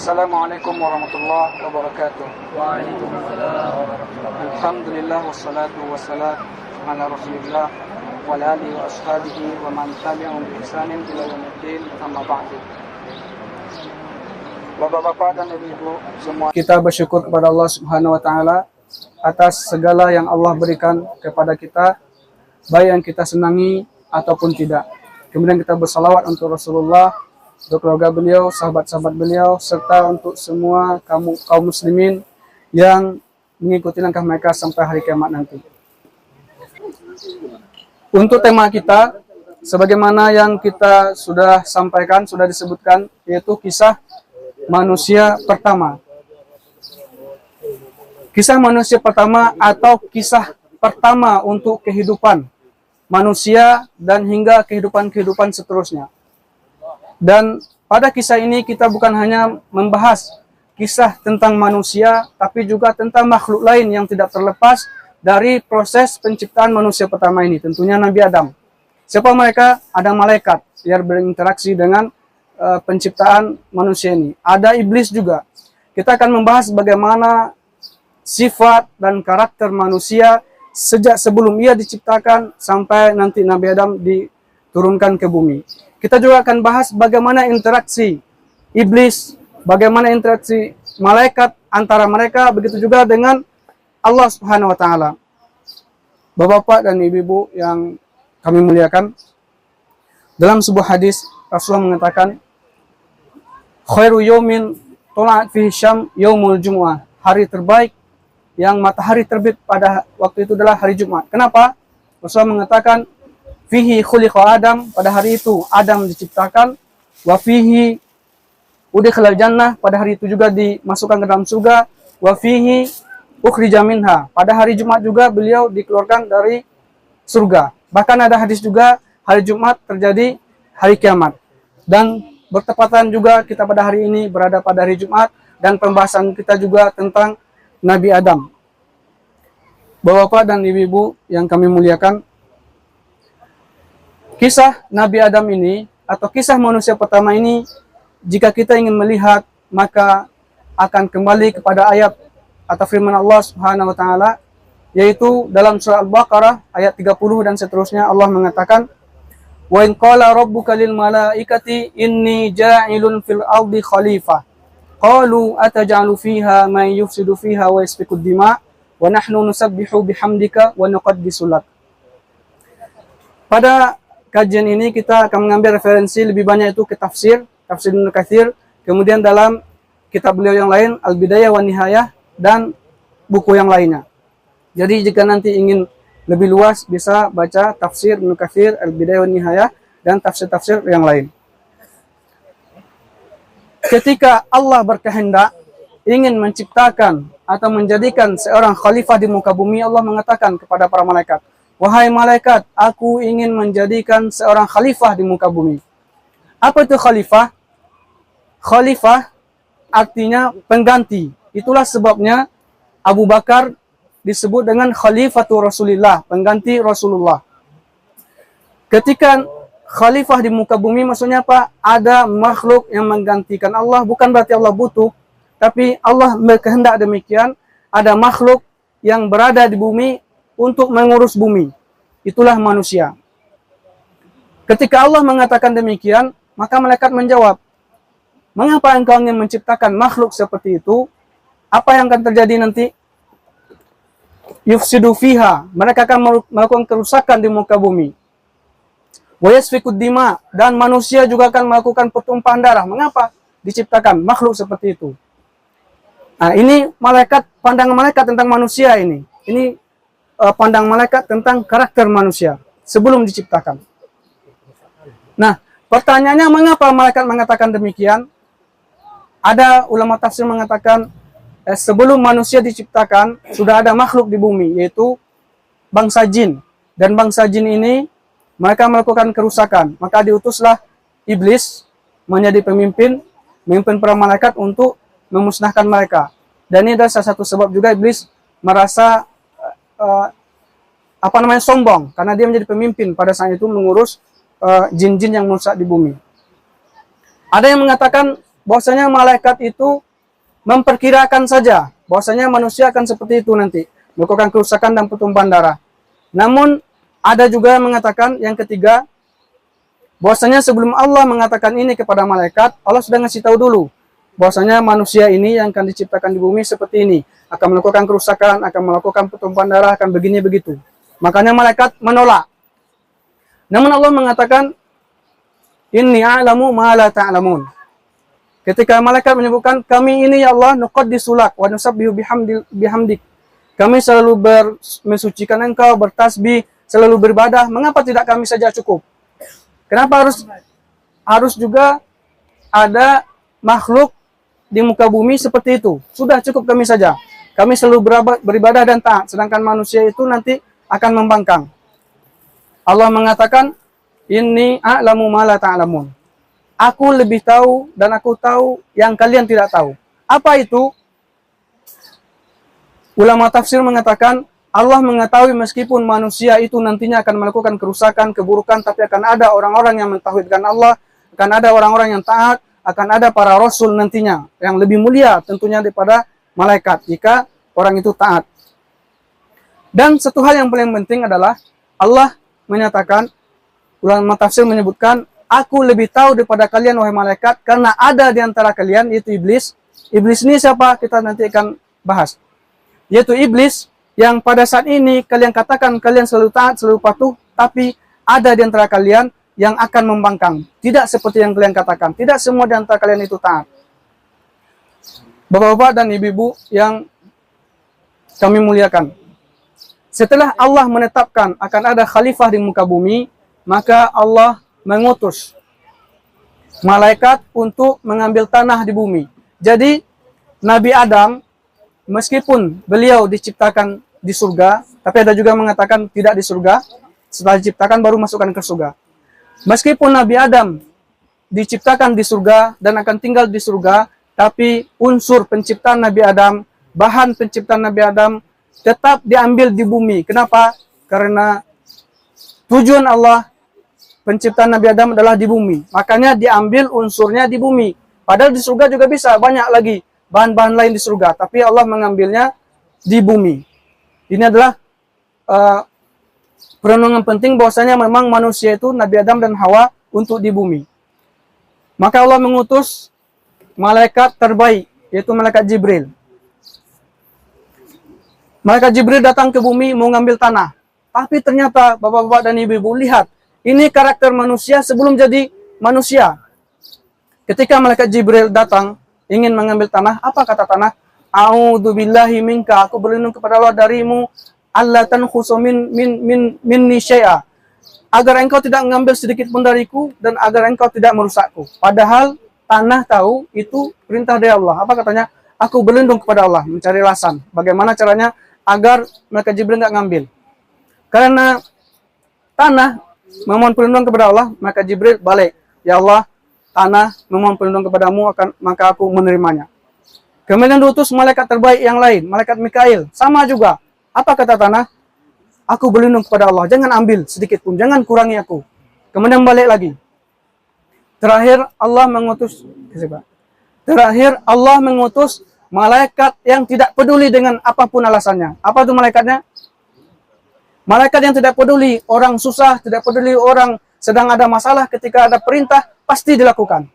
Assalamualaikum warahmatullahi wabarakatuh. Waalaikumsalam warahmatullahi Alhamdulillah wassalatu wassalamu ala Rasulillah wa ala alihi wa ashabihi wa man tabi'ahum bi ihsanin ila yaumiddin, amma ba'du. Bapak-bapak dan ibu-ibu semua, kita bersyukur kepada Allah Subhanahu wa taala atas segala yang Allah berikan kepada kita, baik yang kita senangi ataupun tidak. Kemudian kita bersalawat untuk Rasulullah, untuk keluarga beliau, sahabat-sahabat beliau, serta untuk semua kaum muslimin yang mengikuti langkah mereka sampai hari kiamat nanti. Untuk tema kita, sebagaimana yang kita sudah sampaikan, sudah disebutkan, yaitu kisah manusia pertama. Kisah manusia pertama atau kisah pertama untuk kehidupan manusia dan hingga kehidupan-kehidupan seterusnya. Dan pada kisah ini kita bukan hanya membahas kisah tentang manusia, tapi juga tentang makhluk lain yang tidak terlepas dari proses penciptaan manusia pertama ini, tentunya Nabi Adam. Siapa mereka? Ada malaikat yang berinteraksi dengan penciptaan manusia ini. Ada iblis juga. Kita akan membahas bagaimana sifat dan karakter manusia sejak sebelum ia diciptakan sampai nanti Nabi Adam diturunkan ke bumi. Kita juga akan bahas bagaimana interaksi iblis, bagaimana interaksi malaikat antara mereka, begitu juga dengan Allah Subhanahu wa taala. Bapak-bapak dan ibu-ibu yang kami muliakan, dalam sebuah hadis Rasulullah mengatakan, khairu yaumin tula'at fihi syam yaumul jumu'ah. Hari terbaik yang matahari terbit pada waktu itu adalah hari Jumat. Kenapa? Rasulullah mengatakan, fihi khuliqa Adam, pada hari itu Adam diciptakan, wa fihi udkhilal jannah, pada hari itu juga dimasukkan ke dalam surga, wa fihi ukhrija minha, pada hari Jumat juga beliau dikeluarkan dari surga. Bahkan ada hadis juga hari Jumat terjadi hari kiamat. Dan bertepatan juga kita pada hari ini berada pada hari Jumat, dan pembahasan kita juga tentang Nabi Adam. Bapak-bapak dan ibu-ibu yang kami muliakan, kisah Nabi Adam ini atau kisah manusia pertama ini, jika kita ingin melihat, maka akan kembali kepada ayat atau firman Allah Subhanahu wa taala, yaitu dalam surah Al-Baqarah ayat 30 dan seterusnya. Allah mengatakan, wa in qala rabbuka lil malaikati inni ja'ilun fil ardi khalifah qalu ataj'alu fiha man yufsidu fiha wa yasfiku ad-dima' wa nahnu nusabbihu bihamdika wa nuqaddisu lak. Pada kajian ini kita akan mengambil referensi lebih banyak itu ke tafsir Ibnu Katsir, kemudian dalam kitab beliau yang lain Al-Bidayah wa Nihayah, dan buku yang lainnya. Jadi jika nanti ingin lebih luas bisa baca tafsir Ibnu Katsir, Al-Bidayah wa Nihayah, dan tafsir-tafsir yang lain. Ketika Allah berkehendak ingin menciptakan atau menjadikan seorang khalifah di muka bumi, Allah mengatakan kepada para malaikat, wahai malaikat, aku ingin menjadikan seorang khalifah di muka bumi. Apa itu khalifah? Khalifah artinya pengganti. Itulah sebabnya Abu Bakar disebut dengan Khalifatul Rasulillah, pengganti Rasulullah. Ketika khalifah di muka bumi, maksudnya apa? Ada makhluk yang menggantikan Allah, bukan berarti Allah butuh, tapi Allah berkehendak demikian, ada makhluk yang berada di bumi untuk mengurus bumi. Itulah manusia. Ketika Allah mengatakan demikian, maka malaikat menjawab, mengapa engkau ingin menciptakan makhluk seperti itu? Apa yang akan terjadi nanti? Yufsidu fiha, mereka akan melakukan kerusakan di muka bumi. Wa yasfikud dima, dan manusia juga akan melakukan pertumpahan darah. Mengapa diciptakan makhluk seperti itu? Nah, ini pandangan malaikat tentang manusia ini. Ini pandang malaikat tentang karakter manusia sebelum diciptakan. Nah, pertanyaannya mengapa malaikat mengatakan demikian? Ada ulama tafsir mengatakan sebelum manusia diciptakan sudah ada makhluk di bumi, yaitu bangsa jin. Dan bangsa jin ini mereka melakukan kerusakan. Maka diutuslah iblis menjadi pemimpin para malaikat untuk memusnahkan mereka. Dan ini adalah salah satu sebab juga iblis merasa sombong, karena dia menjadi pemimpin pada saat itu mengurus jin-jin yang merusak di bumi. Ada yang mengatakan bahwasanya malaikat itu memperkirakan saja bahwasanya manusia akan seperti itu nanti, melakukan kerusakan dan pertumpahan darah. Namun ada juga yang mengatakan yang ketiga, bahwasanya sebelum Allah mengatakan ini kepada malaikat, Allah sudah ngasih tahu dulu bahwasanya manusia ini yang akan diciptakan di bumi seperti ini, akan melakukan kerusakan, akan melakukan pertumpahan darah, akan begini begitu. Makanya malaikat menolak. Namun Allah mengatakan, inni a'lamu ma la ta'lamun. Ketika malaikat menyebutkan, kami ini ya Allah nuqaddisu lak wa nusabbihu bihamdik. Kami selalu mensucikan Engkau, bertasbih, selalu beribadah. Mengapa tidak kami saja cukup? Kenapa harus juga ada makhluk di muka bumi seperti itu? Sudah cukup kami saja. Kami selalu beribadah dan taat, sedangkan manusia itu nanti akan membangkang. Allah mengatakan, inni a'lamu ma la ta'lamun. Aku lebih tahu dan aku tahu yang kalian tidak tahu. Apa itu? Ulama tafsir mengatakan, Allah mengetahui meskipun manusia itu nantinya akan melakukan kerusakan, keburukan, tapi akan ada orang-orang yang mentauhidkan Allah, akan ada orang-orang yang taat, akan ada para rasul nantinya yang lebih mulia tentunya daripada malaikat jika orang itu taat. Dan satu hal yang paling penting adalah Allah menyatakan, ulama tafsir menyebutkan, aku lebih tahu daripada kalian wahai malaikat, karena ada di antara kalian, yaitu iblis. Iblis ini siapa? Kita nanti akan bahas. Yaitu iblis yang pada saat ini kalian katakan kalian selalu taat, selalu patuh, tapi ada di antara kalian yang akan membangkang. Tidak seperti yang kalian katakan. Tidak semua di antara kalian itu taat. Bapak-bapak dan ibu-ibu yang kami muliakan. Setelah Allah menetapkan akan ada khalifah di muka bumi, maka Allah mengutus malaikat untuk mengambil tanah di bumi. Jadi Nabi Adam, meskipun beliau diciptakan di surga, tapi ada juga mengatakan tidak di surga, setelah diciptakan baru masukkan ke surga. Meskipun Nabi Adam diciptakan di surga dan akan tinggal di surga, tapi unsur penciptaan Nabi Adam, bahan penciptaan Nabi Adam tetap diambil di bumi. Kenapa? Karena tujuan Allah penciptaan Nabi Adam adalah di bumi. Makanya diambil unsurnya di bumi. Padahal di surga juga bisa, banyak lagi bahan-bahan lain di surga, tapi Allah mengambilnya di bumi. Ini adalah perenungan penting bahwasanya memang manusia itu Nabi Adam dan Hawa untuk di bumi. Maka Allah mengutus malaikat terbaik, yaitu malaikat Jibril. Malaikat Jibril datang ke bumi mau ngambil tanah. Tapi ternyata bapak-bapak dan ibu-ibu lihat, ini karakter manusia sebelum jadi manusia. Ketika malaikat Jibril datang ingin mengambil tanah, apa kata tanah? A'udzubillahi minka, aku berlindung kepada Allah darimu, alla tankhusu minni syai'a, agar engkau tidak mengambil sedikit pun dariku dan agar engkau tidak merusakku. Padahal tanah tahu itu perintah dari Allah. Apa katanya? Aku berlindung kepada Allah, mencari alasan. Bagaimana caranya agar malaikat Jibril nggak ngambil? Karena tanah memohon perlindungan kepada Allah, maka Jibril balik. Ya Allah, tanah memohon perlindungan kepadamu, maka aku menerimanya. Kemudian diutus malaikat terbaik yang lain, malaikat Mikail, sama juga. Apa kata tanah? Aku berlindung kepada Allah, jangan ambil sedikit pun, jangan kurangi aku. Kemudian balik lagi. Terakhir Allah mengutus malaikat yang tidak peduli dengan apapun alasannya. Apa itu malaikatnya? Malaikat yang tidak peduli orang susah, tidak peduli orang sedang ada masalah, ketika ada perintah pasti dilakukan.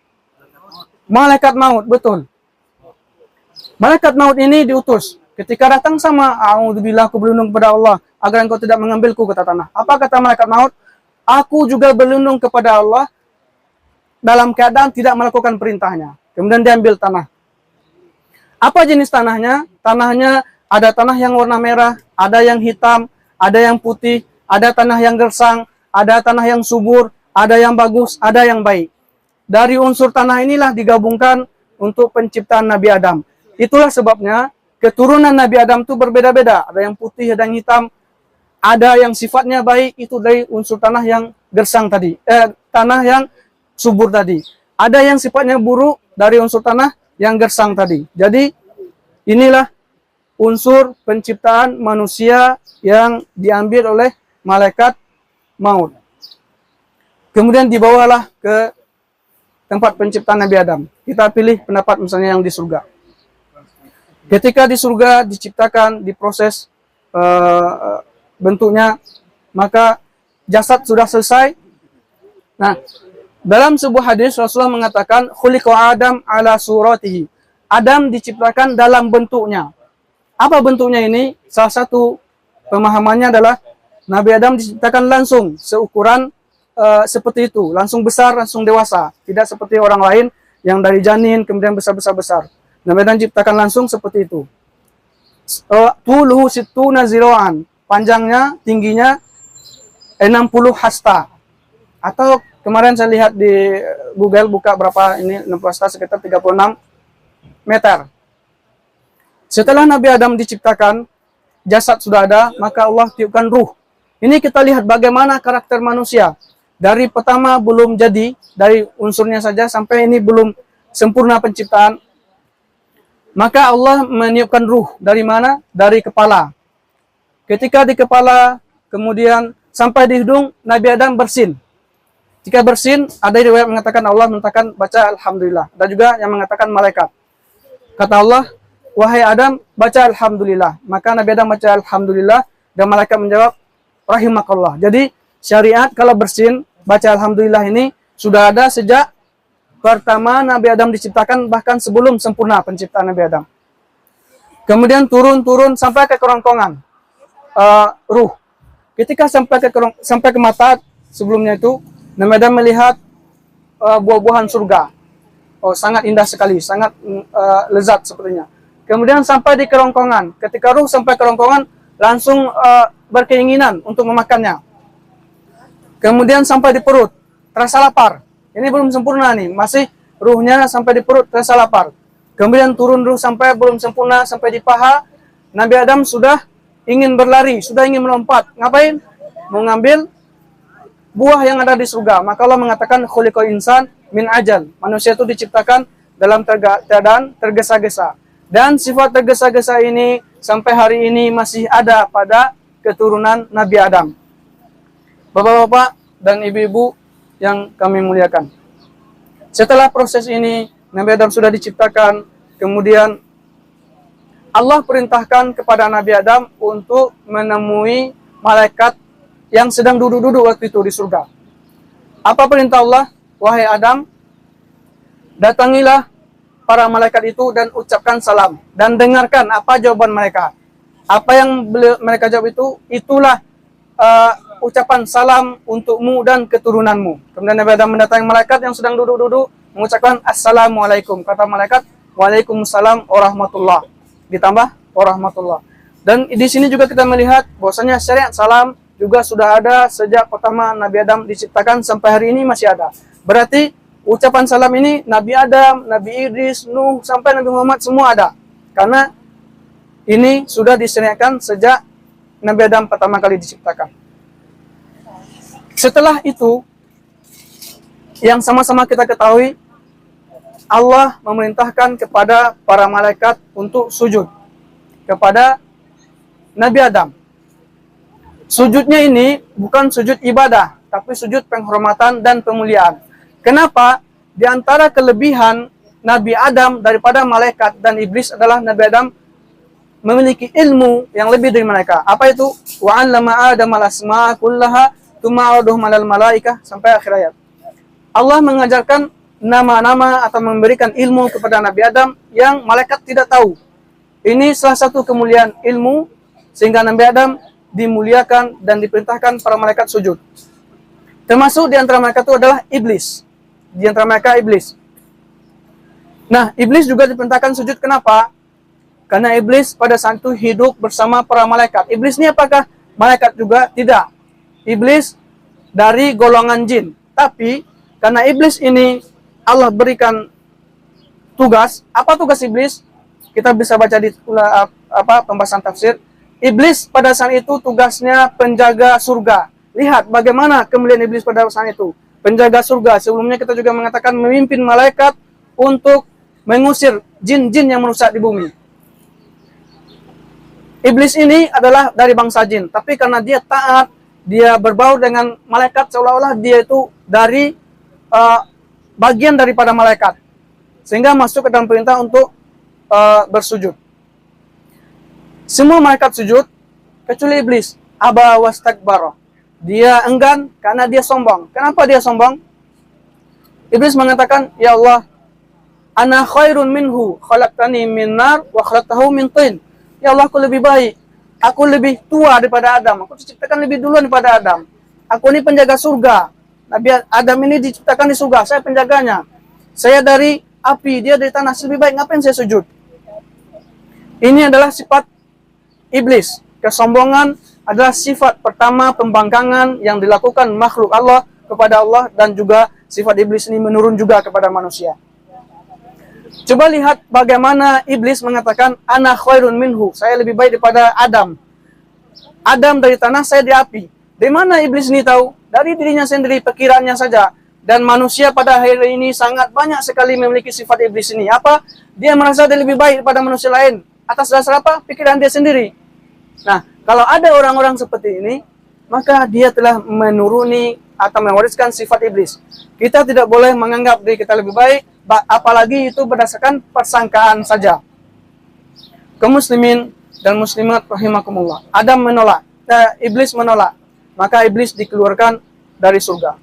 Malaikat maut, betul. Malaikat maut ini diutus. Ketika datang sama, a'udzubillah, aku berlindung kepada Allah agar engkau tidak mengambilku, kata tanah. Apa kata malaikat maut? Aku juga berlindung kepada Allah dalam keadaan tidak melakukan perintahnya. Kemudian diambil tanah. Apa jenis tanahnya? Tanahnya ada tanah yang warna merah, ada yang hitam, ada yang putih, ada tanah yang gersang, ada tanah yang subur, ada yang bagus, ada yang baik. Dari unsur tanah inilah digabungkan untuk penciptaan Nabi Adam. Itulah sebabnya keturunan Nabi Adam itu berbeda-beda. Ada yang putih, ada yang hitam, ada yang sifatnya baik, itu dari unsur tanah yang gersang tadi, tanah yang subur tadi. Ada yang sifatnya buruk dari unsur tanah yang gersang tadi. Jadi inilah unsur penciptaan manusia yang diambil oleh malaikat maut. Kemudian dibawalah ke tempat penciptaan Nabi Adam. Kita pilih pendapat misalnya yang di surga. Ketika di surga diciptakan, diproses bentuknya, maka jasad sudah selesai. Nah, dalam sebuah hadis Rasulullah mengatakan khuliqa Adam ala suratihi. Adam diciptakan dalam bentuknya. Apa bentuknya ini? Salah satu pemahamannya adalah Nabi Adam diciptakan langsung seukuran seperti itu, langsung besar, langsung dewasa, tidak seperti orang lain yang dari janin kemudian besar. Nabi Adam diciptakan langsung seperti itu. Tuluhu sittuna zira'an, panjangnya, tingginya 60 hasta. Atau kemarin saya lihat di Google, buka berapa ini 60 hasta, sekitar 36 meter. Setelah Nabi Adam diciptakan, jasad sudah ada, maka Allah tiupkan ruh. Ini kita lihat bagaimana karakter manusia. Dari pertama belum jadi, dari unsurnya saja sampai ini belum sempurna penciptaan. Maka Allah meniupkan ruh dari mana? Dari kepala. Ketika di kepala, kemudian sampai di hidung, Nabi Adam bersin. Jika bersin, ada riwayat mengatakan Allah mengatakan baca Alhamdulillah. Ada juga yang mengatakan malaikat. Kata Allah, wahai Adam, baca Alhamdulillah. Maka Nabi Adam baca Alhamdulillah, dan malaikat menjawab, rahimakallah. Jadi syariat kalau bersin, baca Alhamdulillah ini sudah ada sejak pertama Nabi Adam diciptakan, bahkan sebelum sempurna penciptaan Nabi Adam. Kemudian turun sampai ke kerongkongan ruh. Ketika sampai ke mata, sebelumnya itu Nabi Adam melihat buah-buahan surga. Oh, sangat indah sekali, sangat lezat sepertinya. Kemudian sampai di kerongkongan. Ketika ruh sampai kerongkongan, langsung berkeinginan untuk memakannya. Kemudian sampai di perut, terasa lapar. Ini belum sempurna nih, masih ruhnya sampai di perut, terasa lapar. Kemudian turun ruh sampai belum sempurna, sampai di paha. Nabi Adam sudah ingin berlari, sudah ingin melompat. Ngapain? Mengambil buah yang ada di surga. Maka Allah mengatakan khuliqal insan min ajal. Manusia itu diciptakan dalam keadaan tergesa-gesa. Dan sifat tergesa-gesa ini sampai hari ini masih ada pada keturunan Nabi Adam. Bapak-bapak dan ibu-ibu yang kami muliakan. Setelah proses ini, Nabi Adam sudah diciptakan, kemudian Allah perintahkan kepada Nabi Adam untuk menemui malaikat yang sedang duduk-duduk waktu itu di surga. Apa perintah Allah? Wahai Adam, datangilah para malaikat itu dan ucapkan salam. Dan dengarkan apa jawaban mereka. Apa yang mereka jawab itu, itulah ucapan salam untukmu dan keturunanmu. Kemudian Nabi Adam mendatangi malaikat yang sedang duduk-duduk, mengucapkan Assalamualaikum. Kata malaikat, Waalaikumsalam warahmatullah. Ditambah warahmatullah. Dan di sini juga kita melihat bahwasanya syariat salam juga sudah ada sejak pertama Nabi Adam diciptakan sampai hari ini masih ada. Berarti ucapan salam ini Nabi Adam, Nabi Idris, Nuh, sampai Nabi Muhammad semua ada. Karena ini sudah disyariatkan sejak Nabi Adam pertama kali diciptakan. Setelah itu, yang sama-sama kita ketahui, Allah memerintahkan kepada para malaikat untuk sujud kepada Nabi Adam. Sujudnya ini bukan sujud ibadah, tapi sujud penghormatan dan pemuliaan. Kenapa? Di antara kelebihan Nabi Adam daripada malaikat dan iblis adalah Nabi Adam memiliki ilmu yang lebih dari mereka. Apa itu? Wa 'allama Adam al-asma'a kullaha tsumma 'aradahu 'alal malaikah, sampai akhir ayat. Allah mengajarkan nama-nama atau memberikan ilmu kepada Nabi Adam yang malaikat tidak tahu. Ini salah satu kemuliaan ilmu sehingga Nabi Adam dimuliakan dan diperintahkan para malaikat sujud. Termasuk di antara mereka itu adalah iblis. Di antara mereka iblis. Nah, iblis juga diperintahkan sujud. Kenapa? Karena iblis pada saat itu hidup bersama para malaikat. Iblis ini apakah malaikat juga? Tidak. Iblis dari golongan jin. Tapi karena iblis ini Allah berikan tugas. Apa tugas iblis? Kita bisa baca di pembahasan tafsir. Iblis pada saat itu tugasnya penjaga surga. Lihat bagaimana kemuliaan iblis pada saat itu. Penjaga surga. Sebelumnya kita juga mengatakan memimpin malaikat untuk mengusir jin-jin yang merusak di bumi. Iblis ini adalah dari bangsa jin. Tapi karena dia taat, dia berbaur dengan malaikat, seolah-olah dia itu dari bagian daripada malaikat, sehingga masuk ke dalam perintah untuk bersujud. Semua malaikat sujud kecuali iblis. Aba wastakbara. Dia enggan karena dia sombong. Kenapa dia sombong? Iblis mengatakan, "Ya Allah, ana khairun minhu, khalaqtani min nar wa khalaqtahu min tin." Ya Allah, aku lebih baik. Aku lebih tua daripada Adam. Aku diciptakan lebih duluan daripada Adam. Aku ini penjaga surga. Nabi Adam ini diciptakan di surga, saya penjaganya. Saya dari api, dia dari tanah. Lebih baik, ngapain saya sujud? Ini adalah sifat iblis. Kesombongan adalah sifat pertama pembangkangan yang dilakukan makhluk Allah kepada Allah, dan juga sifat iblis ini menurun juga kepada manusia. Coba lihat bagaimana iblis mengatakan, "Ana khairun minhu." Saya lebih baik daripada Adam. Adam dari tanah, saya di api. Dari mana iblis ini tahu? Dari dirinya sendiri, pikirannya saja. Dan manusia pada hari ini sangat banyak sekali memiliki sifat iblis ini. Apa? Dia merasa dia lebih baik daripada manusia lain. Atas dasar apa? Pikiran dia sendiri. Nah, kalau ada orang-orang seperti ini, maka dia telah menuruni atau mewariskan sifat iblis. Kita tidak boleh menganggap diri kita lebih baik, apalagi itu berdasarkan persangkaan saja. Kaum muslimin dan muslimat rahimakumullah. Adam menolak, iblis menolak. Maka iblis dikeluarkan dari surga.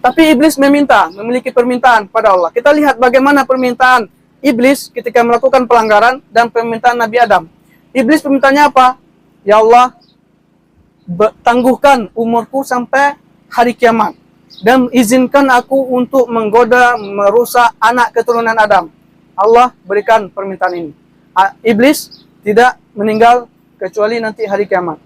Tapi iblis memiliki permintaan pada Allah. Kita lihat bagaimana permintaan iblis ketika melakukan pelanggaran dan permintaan Nabi Adam. Iblis permintaannya apa? Ya Allah, tangguhkan umurku sampai hari kiamat, dan izinkan aku untuk menggoda, merusak anak keturunan Adam. Allah berikan permintaan ini. Iblis tidak meninggal kecuali nanti hari kiamat.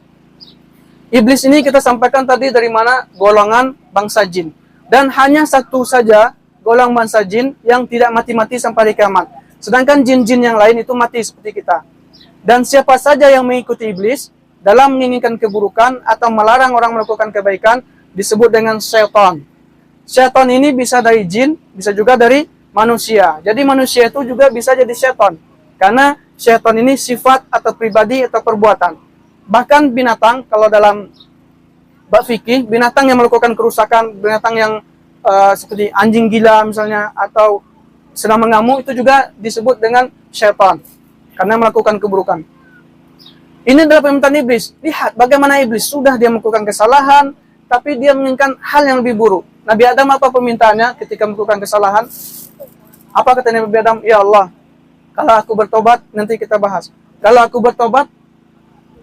Iblis ini kita sampaikan tadi dari mana? Golongan bangsa jin. Dan hanya satu saja golongan bangsa jin yang tidak mati-mati sampai hari kiamat. Sedangkan jin-jin yang lain itu mati seperti kita. Dan siapa saja yang mengikuti iblis dalam menginginkan keburukan atau melarang orang melakukan kebaikan disebut dengan syaitan. Syaitan ini bisa dari jin, bisa juga dari manusia. Jadi manusia itu juga bisa jadi syaitan. Karena syaitan ini sifat atau pribadi atau perbuatan. Bahkan binatang, kalau dalam bab fikih, binatang yang melakukan kerusakan, binatang yang seperti anjing gila misalnya, atau sedang mengamuk, itu juga disebut dengan syaitan. Karena melakukan keburukan. Ini adalah permintaan iblis. Lihat bagaimana iblis sudah dia melakukan kesalahan, tapi dia menginginkan hal yang lebih buruk. Nabi Adam apa permintaannya ketika melakukan kesalahan? Apa kata Nabi Adam? Ya Allah, kalau aku bertobat, nanti kita bahas. Kalau aku bertobat,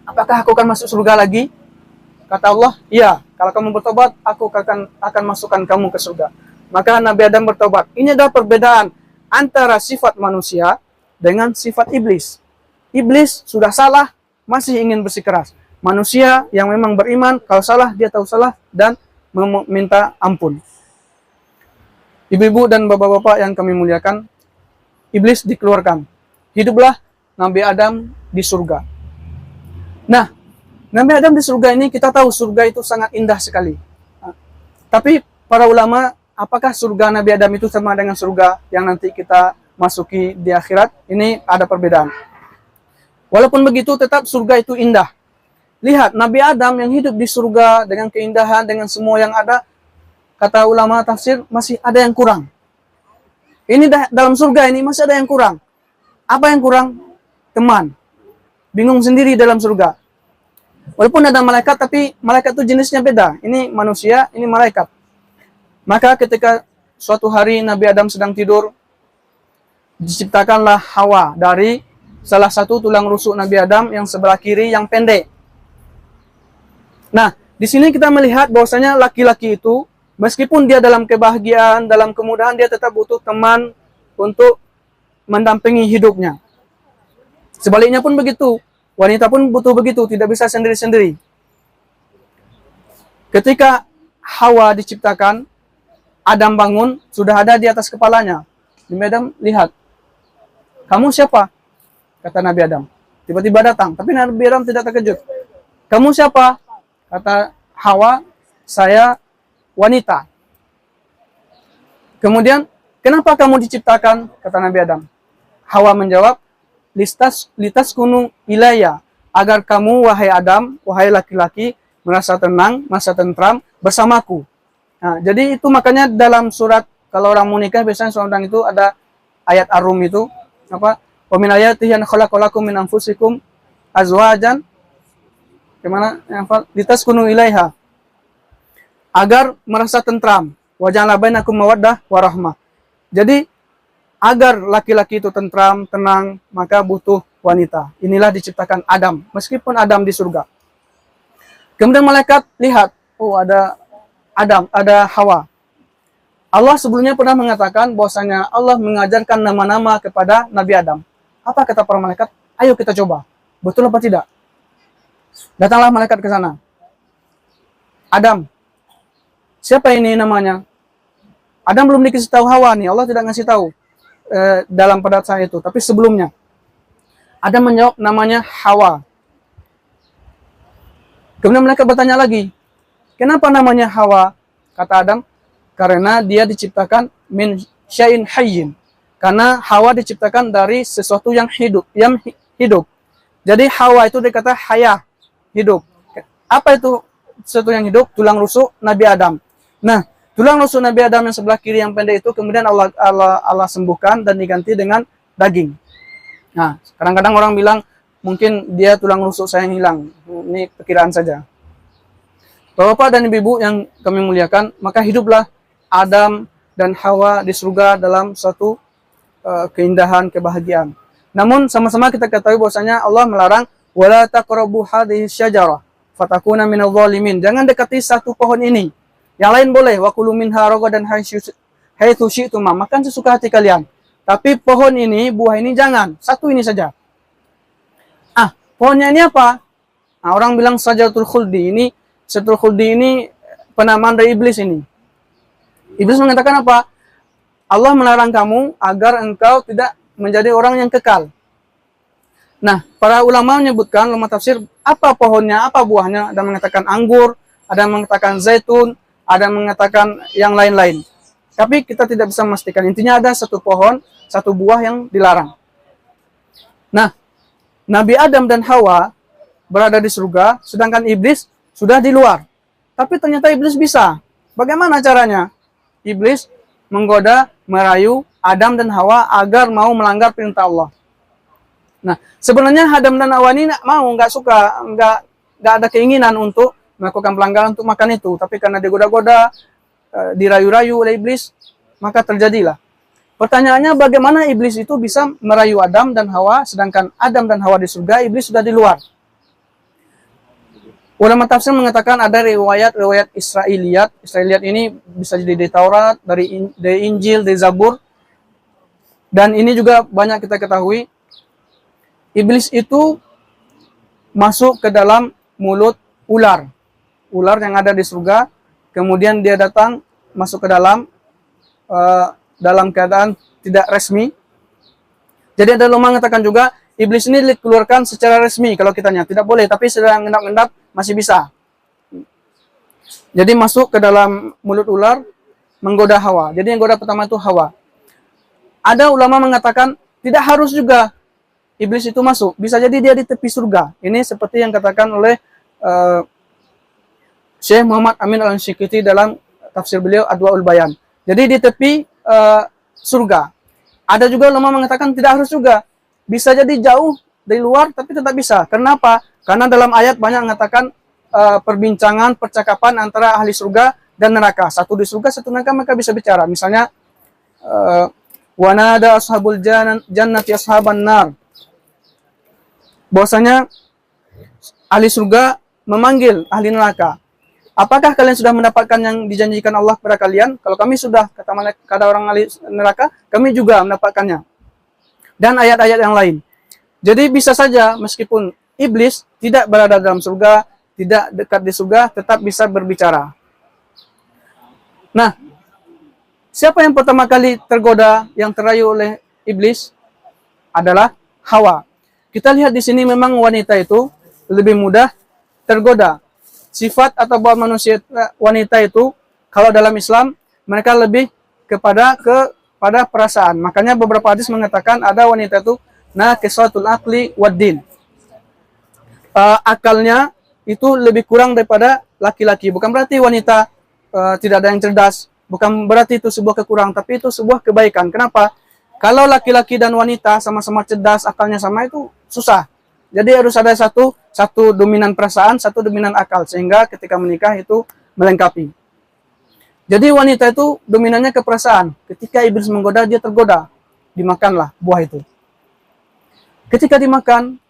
apakah aku akan masuk surga lagi? Kata Allah, iya. Kalau kamu bertobat, aku akan masukkan kamu ke surga. Maka Nabi Adam bertobat. Ini adalah perbedaan antara sifat manusia dengan sifat iblis. Iblis sudah salah, masih ingin bersikeras. Manusia yang memang beriman, kalau salah, dia tahu salah dan meminta ampun. Ibu-ibu dan bapak-bapak yang kami muliakan, iblis dikeluarkan. Hiduplah Nabi Adam di surga. Nah, Nabi Adam di surga ini, kita tahu surga itu sangat indah sekali. Tapi para ulama, apakah surga Nabi Adam itu sama dengan surga yang nanti kita masuki di akhirat? Ini ada perbedaan. Walaupun begitu, tetap surga itu indah. Lihat, Nabi Adam yang hidup di surga dengan keindahan, dengan semua yang ada, kata ulama tafsir, masih ada yang kurang. Ini dalam surga ini masih ada yang kurang. Apa yang kurang? Teman. Bingung sendiri dalam surga. Walaupun ada malaikat, tapi malaikat itu jenisnya beda. Ini manusia, ini malaikat. Maka ketika suatu hari Nabi Adam sedang tidur, diciptakanlah Hawa dari salah satu tulang rusuk Nabi Adam yang sebelah kiri yang pendek. Nah, di sini kita melihat bahwasanya laki-laki itu, meskipun dia dalam kebahagiaan, dalam kemudahan, dia tetap butuh teman untuk mendampingi hidupnya. Sebaliknya pun begitu. Wanita pun butuh begitu, tidak bisa sendiri-sendiri. Ketika Hawa diciptakan, Adam bangun, sudah ada di atas kepalanya. Nabi Adam lihat, kamu siapa? Kata Nabi Adam. Tiba-tiba datang, tapi Nabi Adam tidak terkejut. Kamu siapa? Kata Hawa, saya wanita. Kemudian, kenapa kamu diciptakan? Kata Nabi Adam. Hawa menjawab, litas kunu ilaya, agar kamu, wahai Adam, wahai laki-laki, merasa tenang, merasa tentram bersamaku. Nah, jadi itu makanya dalam surat kalau orang mau nikah biasanya suami itu ada ayat Ar-Rum itu apa? Wa min ayatihi an khalaqalakum min anfusikum azwajan gimana? Litaskunu ilaiha. Agar merasa tentram. Wa ja'ala bainakum mawaddah warahmah. Jadi agar laki-laki itu tentram, tenang, maka butuh wanita. Inilah diciptakan Adam, meskipun Adam di surga. Kemudian malaikat lihat, oh ada Adam, ada Hawa. Allah sebelumnya pernah mengatakan bahwasanya Allah mengajarkan nama-nama kepada Nabi Adam. Apa kata para malaikat? Ayo kita coba. Betul apa tidak? Datanglah malaikat ke sana. Adam, siapa ini namanya? Adam belum dikasih tahu Hawa nih, Allah tidak ngasih tahu dalam pada saat itu, tapi sebelumnya Adam menjawab namanya Hawa. Kemudian mereka bertanya lagi, kenapa namanya Hawa? Kata Adam, karena dia diciptakan min syai'in hayyin. Karena Hawa diciptakan dari sesuatu yang hidup. Jadi Hawa itu dikata hayah, hidup. Apa itu sesuatu yang hidup? Tulang rusuk Nabi Adam. Nah, tulang rusuk Nabi Adam yang sebelah kiri yang pendek itu kemudian Allah sembuhkan dan diganti dengan daging. Nah, kadang-kadang orang bilang mungkin dia tulang rusuk saya yang hilang. Ini perkiraan saja. Bapak dan ibu yang kami muliakan, maka hiduplah Adam dan Hawa di surga dalam suatu keindahan, kebahagiaan. Namun sama-sama kita ketahui bahwasanya Allah melarang wala taqrabu hadhihi syajarah fatakuna minadh dhalimin. Jangan dekati satu pohon ini. Yang lain boleh, wa kulu minha ragadan haitsu syi'tum, makan sesuka hati kalian. Tapi pohon ini, buah ini jangan, satu ini saja. Pohonnya ini apa? Nah, orang bilang Syajaratul Khuldi. Ini Syajaratul Khuldi ini penamaan dari iblis ini. Iblis mengatakan apa? Allah melarang kamu agar engkau tidak menjadi orang yang kekal. Nah, para ulama menyebutkan, ulama tafsir, apa pohonnya, apa buahnya? Ada mengatakan anggur, ada mengatakan zaitun, ada mengatakan yang lain-lain. Tapi kita tidak bisa memastikan. Intinya ada satu pohon, satu buah yang dilarang. Nah, Nabi Adam dan Hawa berada di surga, sedangkan iblis sudah di luar. Tapi ternyata iblis bisa. Bagaimana caranya? Iblis menggoda, merayu Adam dan Hawa agar mau melanggar perintah Allah. Nah, sebenarnya Adam dan Hawa ini nggak suka, nggak ada keinginan untuk melakukan pelanggaran untuk makan itu. Tapi karena digoda-goda, dirayu-rayu oleh iblis, maka terjadilah. Pertanyaannya, bagaimana iblis itu bisa merayu Adam dan Hawa, sedangkan Adam dan Hawa di surga, iblis sudah di luar. Ulama tafsir mengatakan ada riwayat Israiliyat. Israiliyat ini bisa jadi dari Taurat, dari Injil, dari Zabur. Dan ini juga banyak kita ketahui. Iblis itu masuk ke dalam mulut ular. Ular yang ada di surga. Kemudian dia datang, masuk ke dalam keadaan tidak resmi. Jadi ada ulama mengatakan juga, iblis ini dikeluarkan secara resmi kalau kitanya. Tidak boleh, tapi sedang ngendap-ngendap masih bisa. Jadi masuk ke dalam mulut ular, menggoda Hawa. Jadi yang goda pertama itu Hawa. Ada ulama mengatakan, tidak harus juga iblis itu masuk. Bisa jadi dia di tepi surga. Ini seperti yang katakan oleh Syekh Muhammad Amin Al-Syinkiti dalam tafsir beliau Adwaul Bayan. Jadi di tepi surga. Ada juga ulama mengatakan tidak harus juga. Bisa jadi jauh dari luar tapi tetap bisa. Kenapa? Karena dalam ayat banyak mengatakan perbincangan, percakapan antara ahli surga dan neraka. Satu di surga, satu neraka, mereka bisa bicara. Misalnya wanada ashabul jannati ashaban nar. Bahwasanya ahli surga memanggil ahli neraka. Apakah kalian sudah mendapatkan yang dijanjikan Allah kepada kalian? Kalau kami sudah, kata orang ahli neraka, kami juga mendapatkannya. Dan ayat-ayat yang lain. Jadi bisa saja meskipun iblis tidak berada dalam surga, tidak dekat di surga, tetap bisa berbicara. Nah, siapa yang pertama kali tergoda, yang terayu oleh iblis? Adalah Hawa. Kita lihat di sini memang wanita itu lebih mudah tergoda. Sifat atau buat manusia wanita itu, kalau dalam Islam, mereka lebih kepada perasaan. Makanya beberapa hadis mengatakan ada wanita itu naqisatul aqli waddin. Akalnya itu lebih kurang daripada laki-laki. Bukan berarti wanita tidak ada yang cerdas, Bukan berarti itu sebuah kekurangan, tapi itu sebuah kebaikan. Kenapa? Kalau laki-laki dan wanita sama-sama cerdas, akalnya sama, itu susah. Jadi harus ada satu dominan perasaan, satu dominan akal, sehingga ketika menikah itu melengkapi. Jadi wanita itu dominannya ke perasaan. Ketika iblis menggoda, dia tergoda. Dimakanlah buah itu. Ketika dimakan,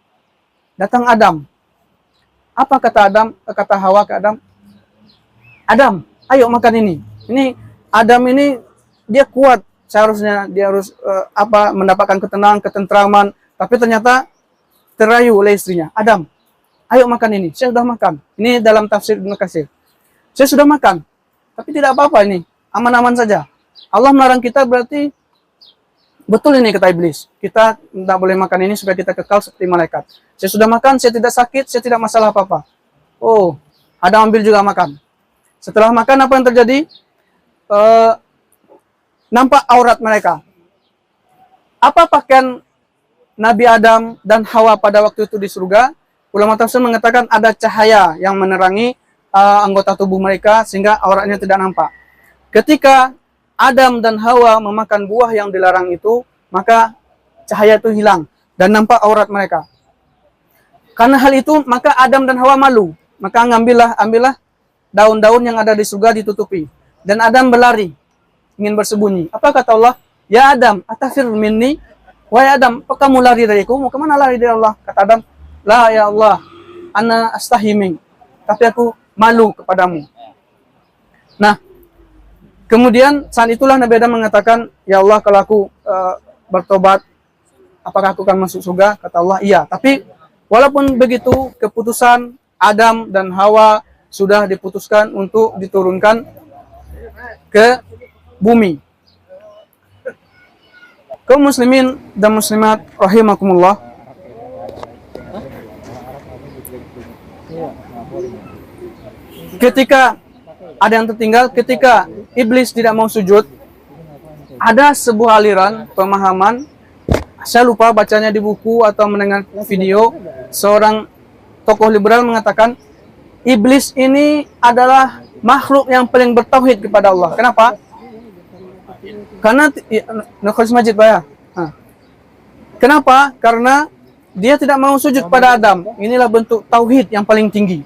datang Adam. Apa kata Adam? Kata Hawa ke Adam, Adam, ayo makan ini. Ini Adam ini dia kuat, seharusnya dia harus mendapatkan ketenangan, ketentraman, tapi ternyata terayu oleh istrinya. Adam, ayo makan ini. Saya sudah makan. Ini dalam tafsir Ibnu Katsir. Saya sudah makan, tapi tidak apa-apa ini, aman-aman saja. Allah melarang kita berarti betul ini kata iblis. Kita tidak boleh makan ini supaya kita kekal seperti malaikat. Saya sudah makan, saya tidak sakit, saya tidak masalah apa-apa. Oh, Adam ambil juga makan. Setelah makan apa yang terjadi? Nampak aurat mereka. Apa pakaian Nabi Adam dan Hawa pada waktu itu di surga? Ulama tafsir mengatakan ada cahaya yang menerangi anggota tubuh mereka sehingga auratnya tidak nampak. Ketika Adam dan Hawa memakan buah yang dilarang itu, maka cahaya itu hilang dan nampak aurat mereka. Karena hal itu, maka Adam dan Hawa malu. Maka ambillah daun-daun yang ada di surga ditutupi. Dan Adam berlari, ingin bersembunyi. Apa kata Allah? Ya Adam, atafir minni. Wahai Adam, apa kamu lari dariku? Mau kemana lari dari Allah? Kata Adam, la ya Allah, ana astahiming. Tapi aku malu kepadamu. Nah, kemudian saat itulah Nabi Adam mengatakan, ya Allah, kalau aku bertobat, apakah aku akan masuk surga? Kata Allah, iya. Tapi walaupun begitu, keputusan Adam dan Hawa sudah diputuskan untuk diturunkan ke bumi. Kaum muslimin dan muslimat rahimakumullah. Ketika ada yang tertinggal, ketika iblis tidak mau sujud, ada sebuah aliran pemahaman, saya lupa bacanya di buku atau mendengar video, seorang tokoh liberal mengatakan iblis ini adalah makhluk yang paling bertauhid kepada Allah. Kenapa? Karena Majid Baya. Kenapa? Karena dia tidak mau sujud pada Adam. Inilah bentuk tauhid yang paling tinggi.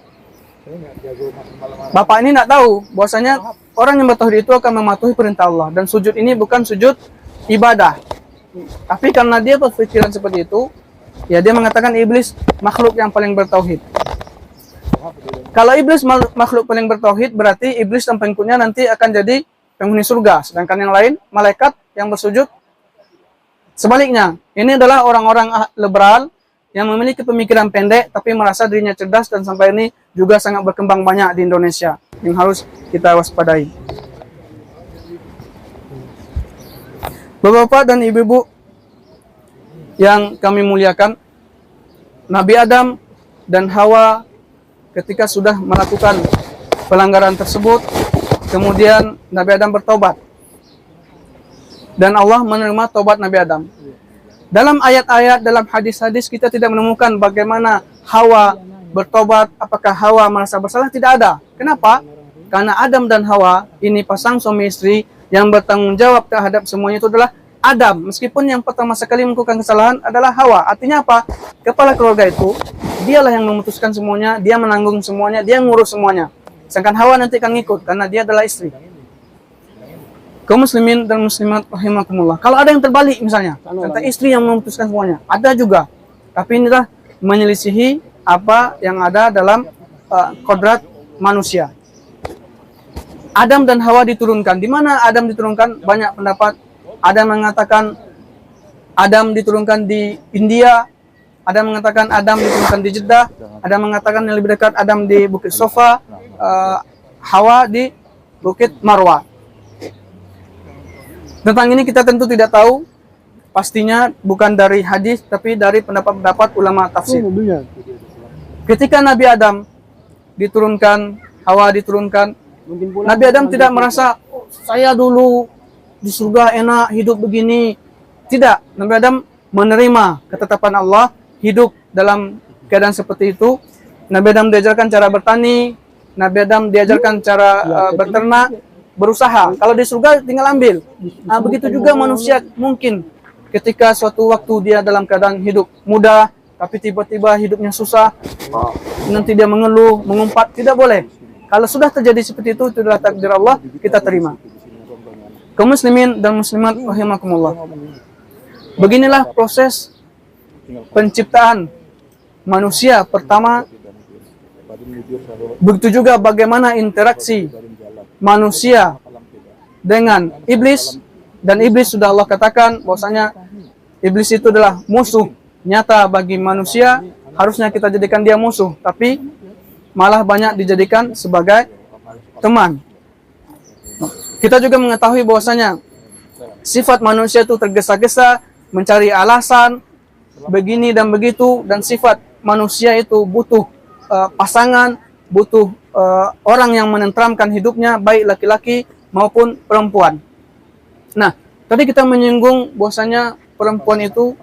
Bapak ini tidak tahu bahwasanya orang yang bertauhid itu akan mematuhi perintah Allah, dan sujud ini bukan sujud ibadah. Tapi karena dia berpikiran seperti itu, ya dia mengatakan iblis makhluk yang paling bertauhid. Kalau iblis makhluk paling bertauhid, berarti iblis dan pengikutnya nanti akan jadi penghuni surga, sedangkan yang lain malaikat yang bersujud. Sebaliknya, ini adalah orang-orang liberal yang memiliki pemikiran pendek tapi merasa dirinya cerdas, dan sampai ini juga sangat berkembang banyak di Indonesia yang harus kita waspadai. Bapak-bapak dan ibu-ibu yang kami muliakan, Nabi Adam dan Hawa ketika sudah melakukan pelanggaran tersebut, kemudian Nabi Adam bertobat. Dan Allah menerima tobat Nabi Adam. Dalam ayat-ayat, dalam hadis-hadis kita tidak menemukan bagaimana Hawa bertobat, apakah Hawa merasa bersalah, tidak ada. Kenapa? Karena Adam dan Hawa ini pasang suami istri yang bertanggung jawab terhadap semuanya itu adalah Adam. Meskipun yang pertama sekali melakukan kesalahan adalah Hawa. Artinya apa? Kepala keluarga itu, dialah yang memutuskan semuanya, dia menanggung semuanya, dia ngurus semuanya. Sedangkan Hawa nanti akan ngikut karena dia adalah istri. Kaum muslimin dan muslimat rahimakumullah. Kalau ada yang terbalik misalnya, ternyata istri yang memutuskan semuanya, ada juga. Tapi inilah menyelisihi apa yang ada dalam kodrat manusia. Adam dan Hawa diturunkan. Di mana Adam diturunkan? Banyak pendapat. Ada yang mengatakan Adam diturunkan di India, ada yang mengatakan Adam diturunkan di Jeddah, ada yang mengatakan yang lebih dekat Adam di Bukit Sofa, Hawa di Bukit Marwah. Tentang ini kita tentu tidak tahu, pastinya bukan dari hadis, tapi dari pendapat-pendapat ulama tafsir. Ketika Nabi Adam diturunkan, Hawa diturunkan, Nabi Adam tidak merasa, saya dulu di surga enak, hidup begini. Tidak, Nabi Adam menerima ketetapan Allah, hidup dalam keadaan seperti itu. Nabi Adam diajarkan cara bertani, Nabi Adam diajarkan cara berternak, berusaha. Kalau di surga tinggal ambil. Nah, begitu juga manusia mungkin ketika suatu waktu dia dalam keadaan hidup muda, tapi tiba-tiba hidupnya susah, nanti dia mengeluh, mengumpat, tidak boleh. Kalau sudah terjadi seperti itu adalah takdir Allah, kita terima. Kaum muslimin dan muslimat rahimakumullah. Beginilah proses penciptaan manusia pertama. Begitu juga bagaimana interaksi manusia dengan iblis, dan iblis sudah Allah katakan bahwasanya iblis itu adalah musuh nyata bagi manusia. Harusnya kita jadikan dia musuh, tapi malah banyak dijadikan sebagai teman. Kita juga mengetahui bahwasanya sifat manusia itu tergesa-gesa, mencari alasan begini dan begitu, dan sifat manusia itu butuh pasangan, butuh orang yang menenteramkan hidupnya, baik laki-laki maupun perempuan. Nah, tadi kita menyinggung bahwasanya perempuan itu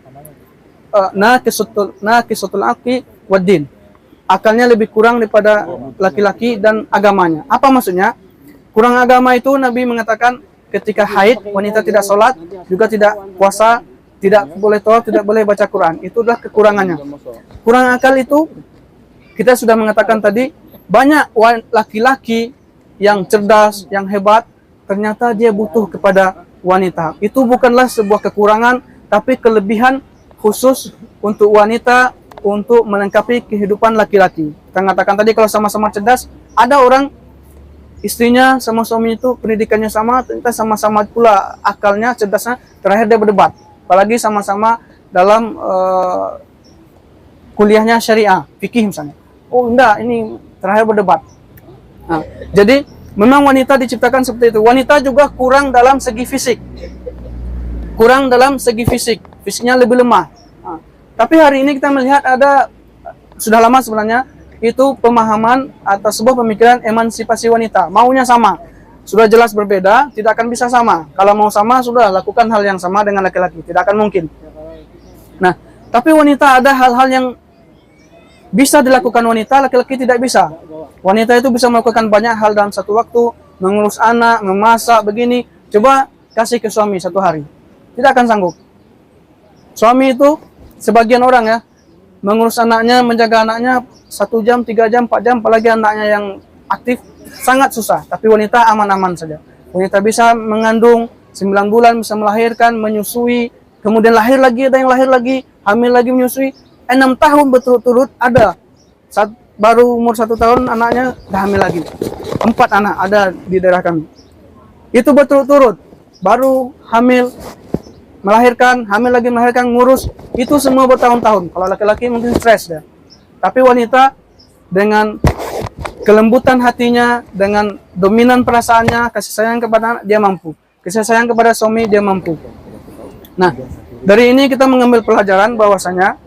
naqisatul aqli waddin. Akalnya lebih kurang daripada laki-laki dan agamanya. Apa maksudnya? Kurang agama itu Nabi mengatakan ketika haid, wanita tidak sholat, juga tidak puasa, tidak boleh tawaf, tidak boleh baca Quran. Itu adalah kekurangannya. Kurang akal itu, kita sudah mengatakan tadi, banyak laki-laki yang cerdas, yang hebat, ternyata dia butuh kepada wanita. Itu bukanlah sebuah kekurangan, tapi kelebihan khusus untuk wanita untuk melengkapi kehidupan laki-laki. Kita mengatakan tadi kalau sama-sama cerdas, ada orang istrinya sama suami itu pendidikannya sama, ternyata sama-sama pula akalnya, cerdasnya, terakhir dia berdebat. Apalagi sama-sama dalam kuliahnya syariah, fikih misalnya. Oh enggak, ini terakhir berdebat. Nah, jadi memang wanita diciptakan seperti itu. Wanita juga kurang dalam segi fisik. Kurang dalam segi fisik. Fisiknya lebih lemah. Nah, tapi hari ini kita melihat ada, sudah lama sebenarnya, itu pemahaman atau sebuah pemikiran emansipasi wanita. Maunya sama. Sudah jelas berbeda, tidak akan bisa sama. Kalau mau sama, sudah lakukan hal yang sama dengan laki-laki. Tidak akan mungkin. Nah, tapi wanita ada hal-hal yang bisa dilakukan wanita, laki-laki tidak bisa. Wanita itu bisa melakukan banyak hal dalam satu waktu, mengurus anak, memasak, begini. Coba kasih ke suami satu hari. Tidak akan sanggup. Suami itu, sebagian orang ya, mengurus anaknya, menjaga anaknya 1 jam, 3 jam, 4 jam, apalagi anaknya yang aktif, sangat susah. Tapi wanita aman-aman saja. Wanita bisa mengandung 9 bulan, bisa melahirkan, menyusui, kemudian lahir lagi, ada yang lahir lagi, hamil lagi, menyusui. 6 tahun berturut-turut ada. Baru umur 1 tahun anaknya dah hamil lagi. 4 anak ada di daerah kami. Itu berturut-turut. Baru hamil, melahirkan, hamil lagi, melahirkan, ngurus. Itu semua bertahun-tahun. Kalau laki-laki mungkin stres ya. Tapi wanita dengan kelembutan hatinya, dengan dominan perasaannya, kasih sayang kepada anak, dia mampu. Kasih sayang kepada suami, dia mampu. Nah, dari ini kita mengambil pelajaran bahwasanya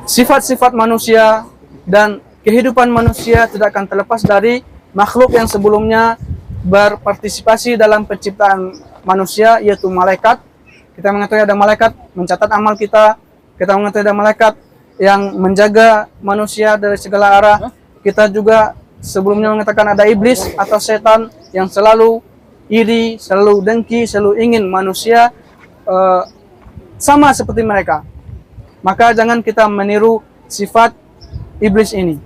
sifat-sifat manusia dan kehidupan manusia tidak akan terlepas dari makhluk yang sebelumnya berpartisipasi dalam penciptaan manusia, yaitu malaikat. Kita mengetahui ada malaikat mencatat amal kita. Kita mengetahui ada malaikat yang menjaga manusia dari segala arah. Kita juga sebelumnya mengatakan ada iblis atau setan yang selalu iri, selalu dengki, selalu ingin manusia sama seperti mereka. Maka jangan kita meniru sifat iblis ini.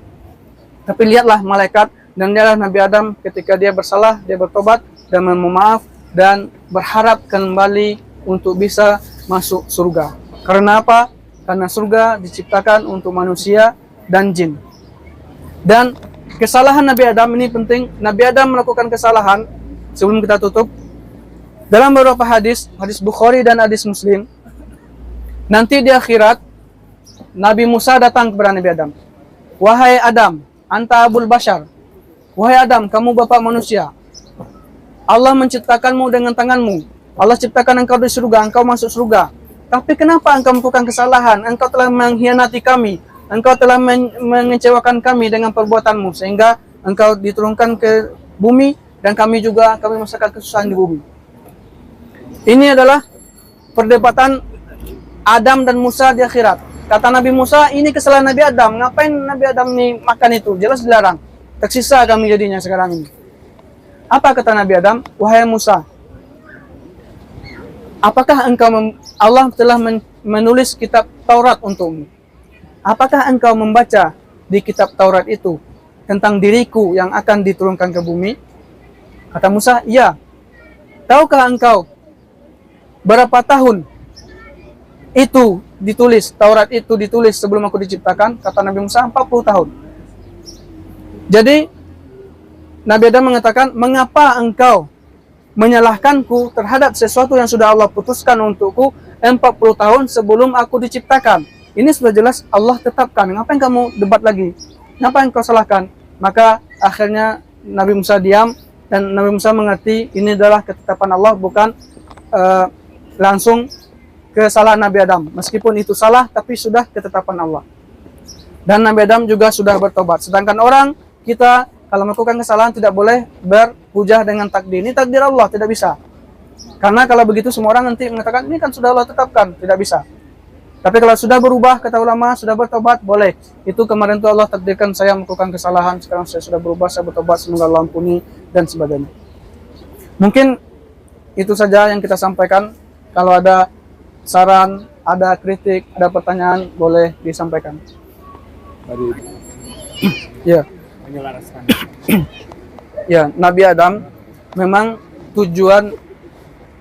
Tapi lihatlah malaikat dan lihatlah Nabi Adam ketika dia bersalah, dia bertobat dan memohon maaf dan berharap kembali untuk bisa masuk surga. Karena apa? Karena surga diciptakan untuk manusia dan jin. Dan kesalahan Nabi Adam ini penting. Nabi Adam melakukan kesalahan sebelum kita tutup. Dalam beberapa hadis, hadis Bukhari dan hadis Muslim, nanti di akhirat Nabi Musa datang kepada Nabi Adam. Wahai Adam, anta abul bashar. Wahai Adam, kamu bapak manusia. Allah menciptakanmu dengan tanganmu. Allah ciptakan engkau di surga, engkau masuk surga. Tapi kenapa engkau melakukan kesalahan? Engkau telah mengkhianati kami. Engkau telah mengecewakan kami dengan perbuatanmu. Sehingga engkau diturunkan ke bumi dan kami merasakan kesusahan di bumi. Ini adalah perdebatan Adam dan Musa di akhirat. Kata Nabi Musa, ini kesalahan Nabi Adam. Ngapain Nabi Adam ini makan itu? Jelas dilarang. Tersisa kami jadinya sekarang ini. Apa kata Nabi Adam? Wahai Musa, apakah Allah telah menulis kitab Taurat untukmu? Apakah engkau membaca di kitab Taurat itu tentang diriku yang akan diturunkan ke bumi? Kata Musa, iya. Tahukah engkau berapa tahun itu ditulis, Taurat itu ditulis sebelum aku diciptakan? Kata Nabi Musa, 40 tahun. Jadi Nabi Adam mengatakan, mengapa engkau menyalahkanku terhadap sesuatu yang sudah Allah putuskan untukku 40 tahun sebelum aku diciptakan? Ini sudah jelas Allah tetapkan. Ngapain kamu debat lagi? Ngapain kau salahkan? Maka akhirnya Nabi Musa diam, dan Nabi Musa mengerti ini adalah ketetapan Allah, bukan langsung kesalahan Nabi Adam. Meskipun itu salah, tapi sudah ketetapan Allah. Dan Nabi Adam juga sudah bertobat. Sedangkan orang, kita kalau melakukan kesalahan tidak boleh berhujah dengan takdir. Ini takdir Allah, tidak bisa. Karena kalau begitu semua orang nanti mengatakan, ini kan sudah Allah tetapkan. Tidak bisa. Tapi kalau sudah berubah, kata ulama, sudah bertobat, boleh. Itu kemarin itu Allah takdirkan saya melakukan kesalahan, sekarang saya sudah berubah, saya bertobat, semoga Allah ampuni, dan sebagainya. Mungkin itu saja yang kita sampaikan. Kalau ada saran, ada kritik, ada pertanyaan, boleh disampaikan. Ya. Menyelaraskan. Ya, Nabi Adam, memang tujuan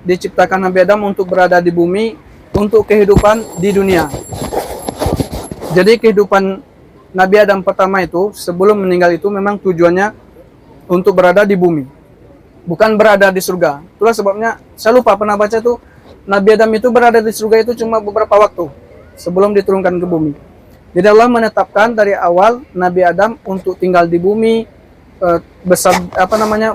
diciptakan Nabi Adam untuk berada di bumi, untuk kehidupan di dunia. Jadi kehidupan Nabi Adam pertama itu, sebelum meninggal itu, memang tujuannya untuk berada di bumi, bukan berada di surga. Itulah sebabnya, saya lupa pernah baca itu, Nabi Adam itu berada di surga itu cuma beberapa waktu sebelum diturunkan ke bumi. Jadi Allah menetapkan dari awal Nabi Adam untuk tinggal di bumi,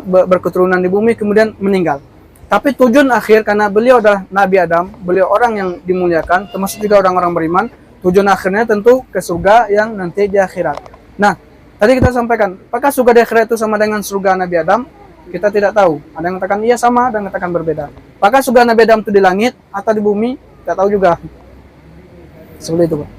berketurunan di bumi, kemudian meninggal. Tapi tujuan akhir, karena beliau adalah Nabi Adam, beliau orang yang dimuliakan, termasuk juga orang-orang beriman, tujuan akhirnya tentu ke surga yang nanti di akhirat. Nah, tadi kita sampaikan, apakah surga di akhirat itu sama dengan surga Nabi Adam? Kita tidak tahu. Ada yang mengatakan iya sama, ada yang mengatakan berbeda. Apakah surga Nabi Adam itu di langit atau di bumi? Tidak tahu juga. Seperti itu, Pak.